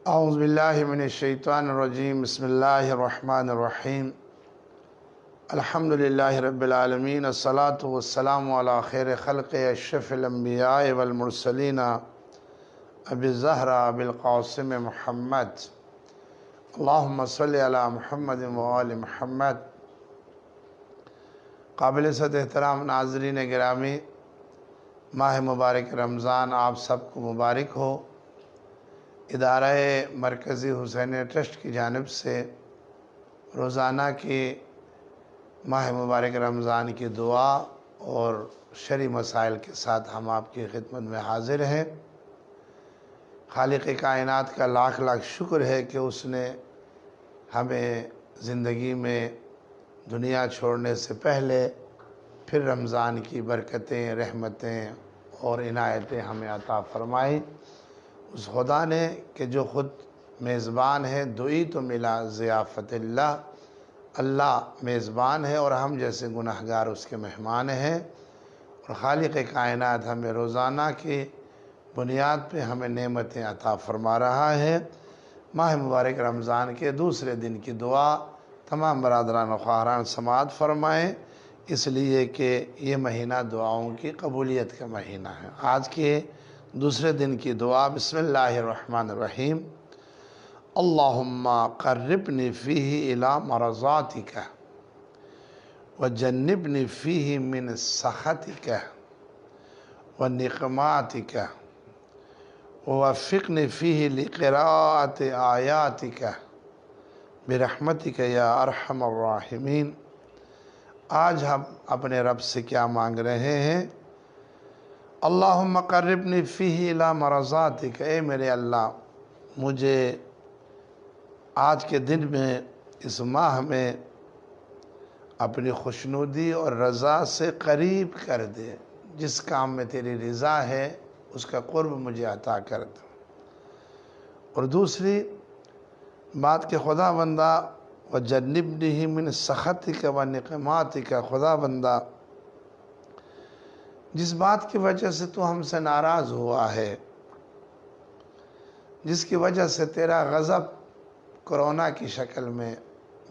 اعوذ باللہ من الشیطان الرجیم بسم اللہ الرحمن الرحیم الحمدللہ رب العالمین الصلاة والسلام علی خیر خلق اشرف الانبیاء والمرسلین ابی الزہرا ابی القاسم محمد اللہم صلی علی محمد وآل محمد۔ قابل صد احترام ناظرین گرامی، ماہ مبارک رمضان آپ سب کو مبارک ہو۔ ادارہ مرکزی حسینیہ ٹرسٹ کی جانب سے روزانہ کی ماہ مبارک رمضان کی دعا اور شرعی مسائل کے ساتھ ہم آپ کی خدمت میں حاضر ہیں۔ خالق کائنات کا لاکھ لاکھ شکر ہے کہ اس نے ہمیں زندگی میں دنیا چھوڑنے سے پہلے پھر رمضان کی برکتیں، رحمتیں اور عنایتیں ہمیں عطا فرمائی۔ اس خدا نے کہ جو خود میزبان ہے، دعی تو ملا ضیافت اللہ، اللہ میزبان ہے اور ہم جیسے گناہگار اس کے مہمان ہیں، اور خالق کائنات ہمیں روزانہ کی بنیاد پہ ہمیں نعمتیں عطا فرما رہا ہے۔ ماہ مبارک رمضان کے دوسرے دن کی دعا تمام برادران و خواہران سماعت فرمائیں، اس لیے کہ یہ مہینہ دعاؤں کی قبولیت کا مہینہ ہے۔ آج کے دوسرے دن کی دعا بسم اللہ الرحمن الرحیم۔ اللہم قربنی فیہ الی مرضاتک وجنبنی فیہ من سخطک ونقماتک ووفقنی فیہ لقراءۃ آیاتک برحمتک یا ارحم الراحمین۔ آج ہم اپنے رب سے کیا مانگ رہے ہیں؟ اللہم قربنی فیہ الی مرضاتک، اے میرے اللہ مجھے آج کے دن میں، اس ماہ میں اپنی خوشنودی اور رضا سے قریب کر دے۔ جس کام میں تیری رضا ہے اس کا قرب مجھے عطا کر دے۔ اور دوسری بات کہ خدا بندہ وجنبنی من سخطک ونقماتک، خدا بندہ جس بات کی وجہ سے تو ہم سے ناراض ہوا ہے، جس کی وجہ سے تیرا غضب کرونا کی شکل میں،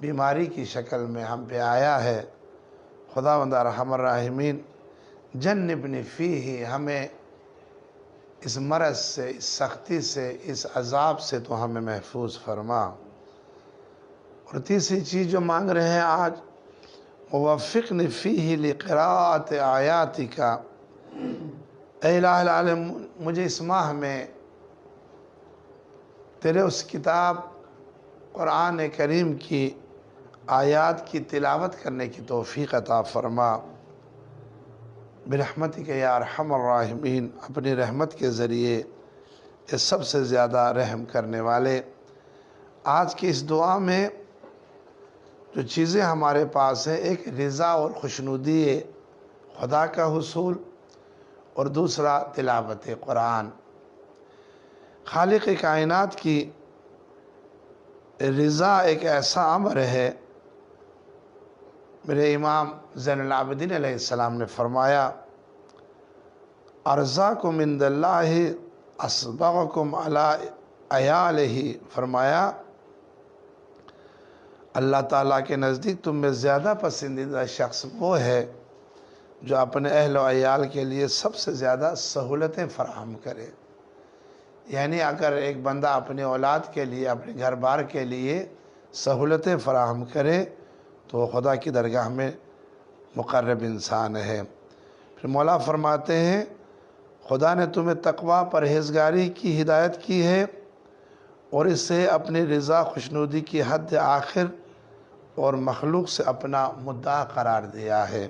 بیماری کی شکل میں ہم پہ آیا ہے، خدا بندہ ارحم الراحمین جنبنی فیہ، ہمیں اس مرض سے، اس سختی سے، اس عذاب سے تو ہمیں محفوظ فرما۔ اور تیسری چیز جو مانگ رہے ہیں آج، ووفقنی فیہ لقراءۃ آیاتک، اے الہ العالم مجھے اس ماہ میں تیرے اس کتاب قرآن کریم کی آیات کی تلاوت کرنے کی توفیق عطا فرما، برحمتک یا ارحم الراحمین، اپنی رحمت کے ذریعے یہ سب سے زیادہ رحم کرنے والے۔ آج کی اس دعا میں جو چیزیں ہمارے پاس ہیں، ایک رضا اور خوشنودی خدا کا حصول، اور دوسرا تلاوت قرآن۔ خالق کائنات کی رضا ایک ایسا امر ہے، میرے امام زین العابدین علیہ السلام نے فرمایا، ارزاقکم عند اللہ اسبغکم علی عیالہ، فرمایا اللہ تعالیٰ کے نزدیک تم میں زیادہ پسندیدہ شخص وہ ہے جو اپنے اہل و عیال کے لیے سب سے زیادہ سہولتیں فراہم کرے۔ یعنی اگر ایک بندہ اپنے اولاد کے لیے، اپنے گھر بار کے لیے سہولتیں فراہم کرے تو وہ خدا کی درگاہ میں مقرب انسان ہے۔ پھر مولا فرماتے ہیں خدا نے تمہیں تقوی پرہیزگاری کی ہدایت کی ہے اور اس سے اپنی رضا خوشنودی کی حد آخر اور مخلوق سے اپنا مدعا قرار دیا ہے۔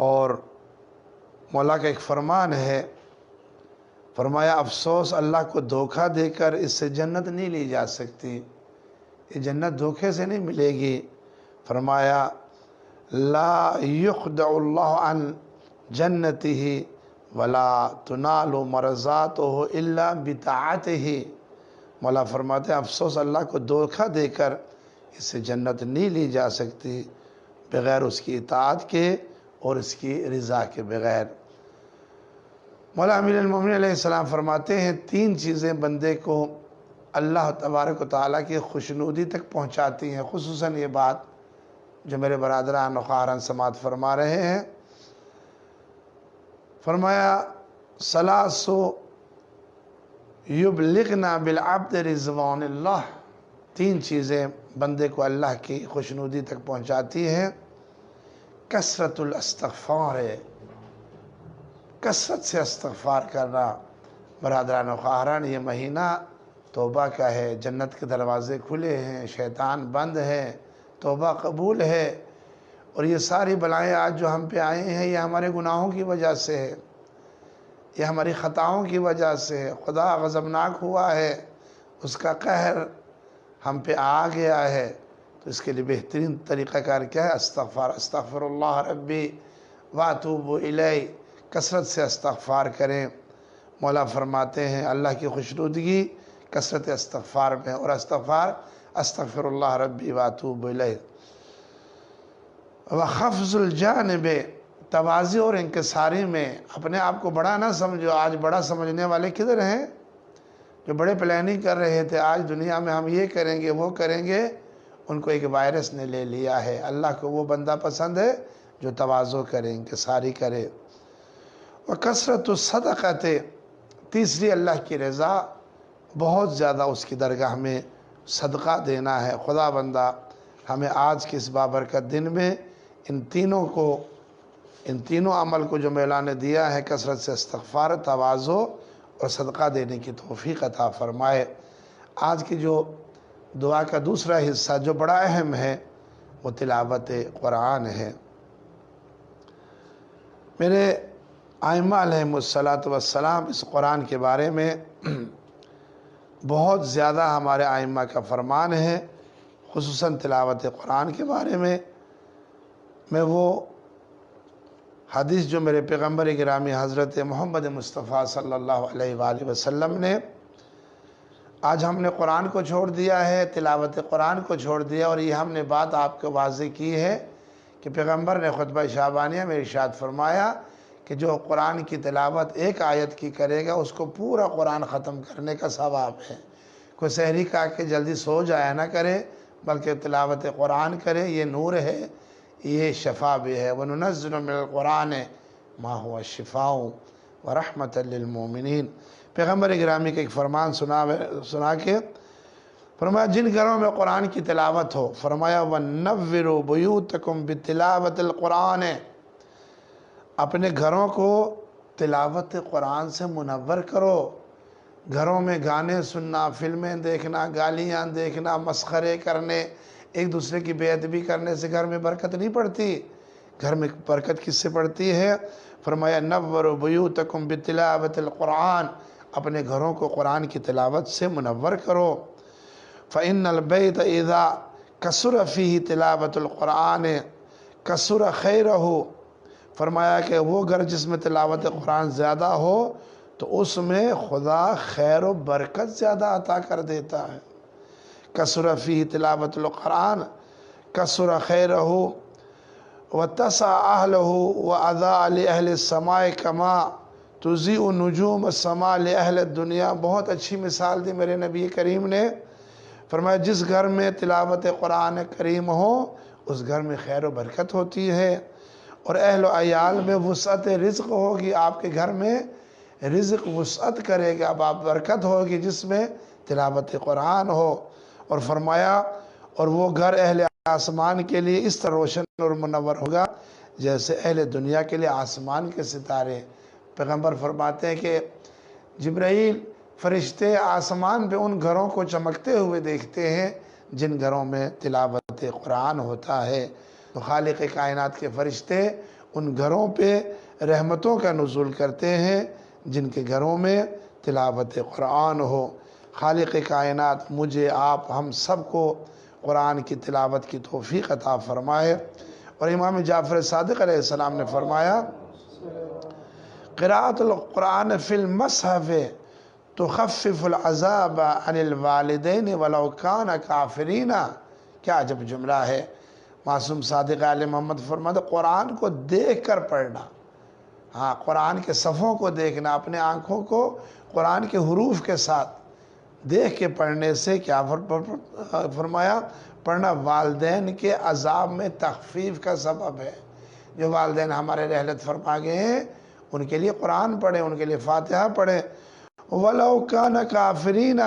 اور مولا کا ایک فرمان ہے، فرمایا افسوس اللہ کو دھوکہ دے کر اس سے جنت نہیں لی جا سکتی، یہ جنت دھوکے سے نہیں ملے گی۔ فرمایا لا یخدع اللہ عن جنتہ ولا تنال مرضاتہ الا بطاعتہ، مولا فرماتے ہیں افسوس اللہ کو دھوکہ دے کر اس سے جنت نہیں لی جا سکتی بغیر اس کی اطاعت کے اور اس کی رضا کے بغیر۔ مولا امیر المومنین علیہ السلام فرماتے ہیں تین چیزیں بندے کو اللہ تبارک و تعالیٰ کی خوشنودی تک پہنچاتی ہیں. خصوصاً یہ بات جو میرے برادران و خواہران سماعت فرما رہے ہیں. فرمایا ثلاث یبلغنا بالعبد رضوان اللہ، 3 چیزیں بندے کو اللہ کی خوشنودی تک پہنچاتی ہیں. کثرت الاستغفار، کثرت سے استغفار کرنا. برادران و خواہران، یہ مہینہ توبہ کا ہے، جنت کے دروازے کھلے ہیں، شیطان بند ہے، توبہ قبول ہے. اور یہ ساری بلائیں آج جو ہم پہ آئے ہیں یہ ہمارے گناہوں کی وجہ سے ہے، یہ ہماری خطاؤں کی وجہ سے ہے. خدا غضبناک ہوا ہے، اس کا قہر ہم پہ آ گیا ہے. تو اس کے لیے بہترین طریقہ کار کیا ہے؟ استغفار. استغفر اللہ ربی واتوب الیہ، کثرت سے استغفار کریں. مولا فرماتے ہیں اللہ کی خوشنودگی کثرت استغفار میں، اور استغفار استغفر اللہ ربی واتوب الیہ. وخفض الجانب، تواضع اور انکساری میں. اپنے آپ کو بڑا نہ سمجھو. آج بڑا سمجھنے والے کدھر ہیں؟ جو بڑے پلاننگ کر رہے تھے آج دنیا میں ہم یہ کریں گے وہ کریں گے، ان کو ایک وائرس نے لے لیا ہے. اللہ کو وہ بندہ پسند ہے جو تواضع کرے، انکساری کرے. وکثرت الصدقۃ، تیسری اللہ کی رضا، بہت زیادہ اس کی درگاہ میں صدقہ دینا ہے. خدا بندہ ہمیں آج کے اس بابرکت دن میں ان تینوں عمل کو جو مولا نے دیا ہے، کثرت سے استغفار، تواضع اور صدقہ دینے کی توفیق عطا فرمائے. آج کی جو دعا کا دوسرا حصہ جو بڑا اہم ہے وہ تلاوت قرآن ہے. میرے ائمہ علیہم الصلاۃ والسلام اس قرآن کے بارے میں بہت زیادہ ہمارے ائمہ کا فرمان ہے، خصوصاً تلاوت قرآن کے بارے میں. میں وہ حدیث جو میرے پیغمبر گرامی حضرت محمد مصطفیٰ صلی اللہ علیہ وآلہ وسلم نے، آج ہم نے قرآن کو چھوڑ دیا ہے، تلاوت قرآن کو چھوڑ دیا، اور یہ ہم نے بات آپ کو واضح کی ہے کہ پیغمبر نے خطبہ شعبانیہ میں ارشاد فرمایا کہ جو قرآن کی تلاوت ایک آیت کی کرے گا اس کو پورا قرآن ختم کرنے کا ثواب ہے. کوئی سحری کھا کے جلدی سو جایا نہ کرے، بلکہ تلاوت قرآن کرے. یہ نور ہے، یہ شفا بھی ہے. وَنُنَزِّلُ مِنَ الْقُرْآنِ مَا هُوَ شِفَاءٌ وَرَحْمَةً لِّلْمُؤْمِنِينَ. پیغمبر گرامی کا ایک فرمان سنا کے فرمایا جن گھروں میں قرآن کی تلاوت ہو، فرمایا وَنَّوِّرُوا بُيُوتَكُمْ بِتِلَاوَةِ الْقُرْآنِ، اپنے گھروں کو تلاوت قرآن سے منور کرو. گھروں میں گانے سننا، فلمیں دیکھنا، گالیاں دیکھنا، مسخرے کرنے، ایک دوسرے کی بے ادبی کرنے سے گھر میں برکت نہیں پڑتی. گھر میں برکت کس سے پڑتی ہے؟ فرمایا نَوِّرُوا بُيُوتَكُمْ بِتِلَاوَةِ الْقُرْآنِ، اپنے گھروں کو قرآن کی تلاوت سے منور کرو. فَإِنَّ الْبَيْتَ إِذَا كَثُرَ فِيهِ تِلَاوَةُ الْقُرْآنِ كَثُرَ خَيْرُهُ، فرمایا کہ وہ گھر جس میں تلاوت قرآن زیادہ ہو تو اس میں خدا خیر و برکت زیادہ عطا کر دیتا ہے. کثر فیہ تلاوت القرآن کثر خیرہ واتسع اہلہ واضاء لأہل السماء کما تضیء نجوم السماء لأہل الدنیا. بہت اچھی مثال دی میرے نبی کریم نے. فرمایا جس گھر میں تلاوت قرآن کریم ہو اس گھر میں خیر و برکت ہوتی ہے، اور اہل و عیال میں وسعت رزق ہوگی. آپ کے گھر میں رزق وسعت کرے گا، برکت ہوگی جس میں تلاوت قرآن ہو. اور فرمایا اور وہ گھر اہل آسمان کے لیے اس طرح روشن اور منور ہوگا جیسے اہل دنیا کے لیے آسمان کے ستارے. پیغمبر فرماتے ہیں کہ جبرائیل فرشتے آسمان پہ ان گھروں کو چمکتے ہوئے دیکھتے ہیں جن گھروں میں تلاوت قرآن ہوتا ہے. تو خالق کائنات کے فرشتے ان گھروں پہ رحمتوں کا نزول کرتے ہیں جن کے گھروں میں تلاوت قرآن ہو. خالق کائنات مجھے، آپ، ہم سب کو قرآن کی تلاوت کی توفیق عطا فرمائے. اور امام جعفر صادق علیہ السلام نے فرمایا قراءۃ القرآن فی المصحف تخفف العذاب عن الوالدین ولو کان کافرین. کیا عجب جملہ ہے. معصوم صادق علیہ محمد فرماتے قرآن کو دیکھ کر پڑھنا، ہاں قرآن کے صفحوں کو دیکھنا، اپنے آنکھوں کو قرآن کے حروف کے ساتھ دیکھ کے پڑھنے سے کیا فرمایا؟ پڑھنا والدین کے عذاب میں تخفیف کا سبب ہے۔ جو والدین ہمارے رحلت فرما گئے ہیں ان کے لیے قرآن پڑھیں، ان کے لیے فاتحہ پڑھیں۔ وَلَوْ كَانَ كَافِرِينَ،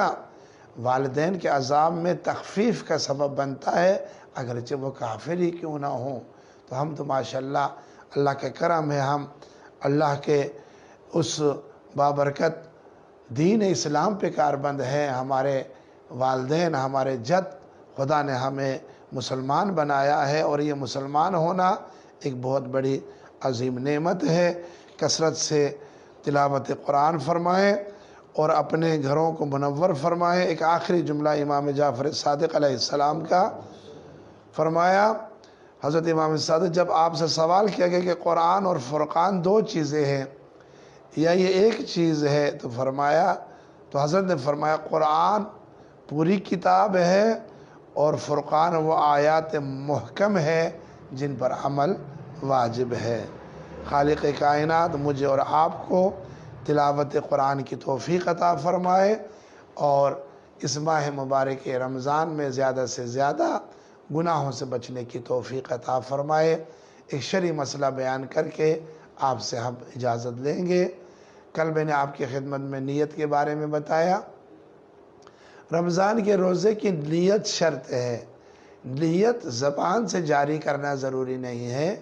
والدین کے عذاب میں تخفیف کا سبب بنتا ہے اگرچہ وہ کافر ہی کیوں نہ ہوں۔ تو ہم تو ماشاءاللہ اللہ کے کرم ہے، ہم اللہ کے اس بابرکت دین اسلام پہ کاربند ہیں۔ ہمارے والدین، ہمارے جد، خدا نے ہمیں مسلمان بنایا ہے، اور یہ مسلمان ہونا ایک بہت بڑی عظیم نعمت ہے۔ کثرت سے تلاوت قرآن فرمائیں اور اپنے گھروں کو منور فرمائیں۔ ایک آخری جملہ امام جعفر صادق علیہ السلام کا فرمایا، حضرت امام صادق جب آپ سے سوال کیا گیا کہ قرآن اور فرقان دو چیزیں ہیں یا یہ ایک چیز ہے، تو حضرت نے فرمایا قرآن پوری کتاب ہے اور فرقان وہ آیات محکم ہے جن پر عمل واجب ہے۔ خالق کائنات مجھے اور آپ کو تلاوت قرآن کی توفیق عطا فرمائے، اور اس ماہ مبارک رمضان میں زیادہ سے زیادہ گناہوں سے بچنے کی توفیق عطا فرمائے۔ ایک شرعی مسئلہ بیان کر کے آپ سے ہم اجازت لیں گے۔ کل میں نے آپ کی خدمت میں نیت کے بارے میں بتایا۔ رمضان کے روزے کی نیت شرط ہے۔ نیت زبان سے جاری کرنا ضروری نہیں ہے،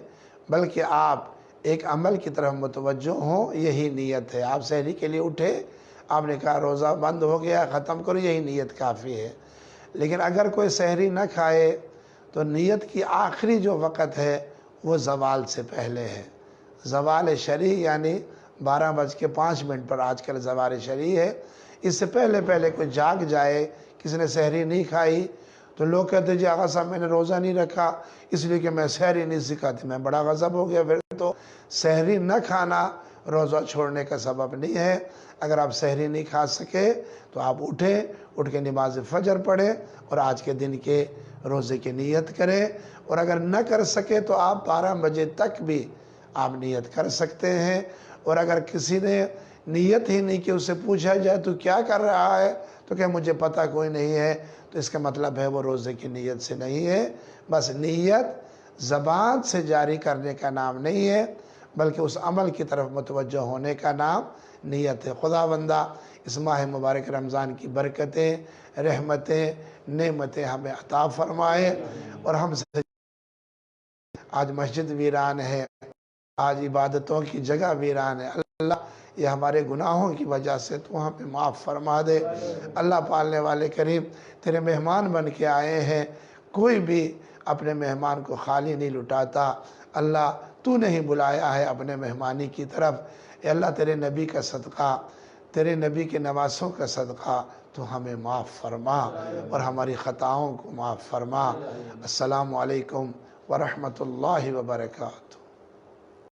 بلکہ آپ ایک عمل کی طرف متوجہ ہوں، یہی نیت ہے۔ آپ سحری کے لیے اٹھے، آپ نے کہا روزہ بند ہو گیا، ختم کرو، یہی نیت کافی ہے۔ لیکن اگر کوئی سحری نہ کھائے تو نیت کی آخری جو وقت ہے وہ زوال سے پہلے ہے۔ زوال شرعی یعنی 12:05 پر آج کل زوال شرعی ہے۔ اس سے پہلے کوئی جاگ جائے، کسی نے سحری نہیں کھائی، تو لوگ کہتے ہیں جی آقا صاحب میں نے روزہ نہیں رکھا اس لیے کہ میں سحری نہیں سکھاتی، میں بڑا غضب ہو گیا۔ پھر تو سحری نہ کھانا روزہ چھوڑنے کا سبب نہیں ہے۔ اگر آپ سحری نہیں کھا سکے تو آپ اٹھ کے نماز فجر پڑھیں اور آج کے دن کے روزے کی نیت کریں، اور اگر نہ کر سکے تو آپ 12 بجے تک بھی آپ نیت کر سکتے ہیں۔ اور اگر کسی نے نیت ہی نہیں کہ اسے پوچھا جائے تو کیا کر رہا ہے تو کہ مجھے پتہ کوئی نہیں ہے، تو اس کا مطلب ہے وہ روزے کی نیت سے نہیں ہے۔ بس نیت زبان سے جاری کرنے کا نام نہیں ہے، بلکہ اس عمل کی طرف متوجہ ہونے کا نام نیت ہے۔ خدا بندہ اس ماہ مبارک رمضان کی برکتیں، رحمتیں، نعمتیں ہمیں عطا فرمائے، اور ہم سے آج مسجد ویران ہے، آج عبادتوں کی جگہ ویران ہے، اللہ یہ ہمارے گناہوں کی وجہ سے تو ہمیں معاف فرما دے۔ اللہ پالنے والے کریم تیرے مہمان بن کے آئے ہیں، کوئی بھی اپنے مہمان کو خالی نہیں لٹاتا۔ اللہ تو نے ہی بلایا ہے اپنے مہمانی کی طرف۔ اے اللہ تیرے نبی کا صدقہ، تیرے نبی کے نواسوں کا صدقہ تو ہمیں معاف فرما اور ہماری خطاؤں کو معاف فرما۔ السلام علیکم ورحمۃ اللہ وبرکاتہ۔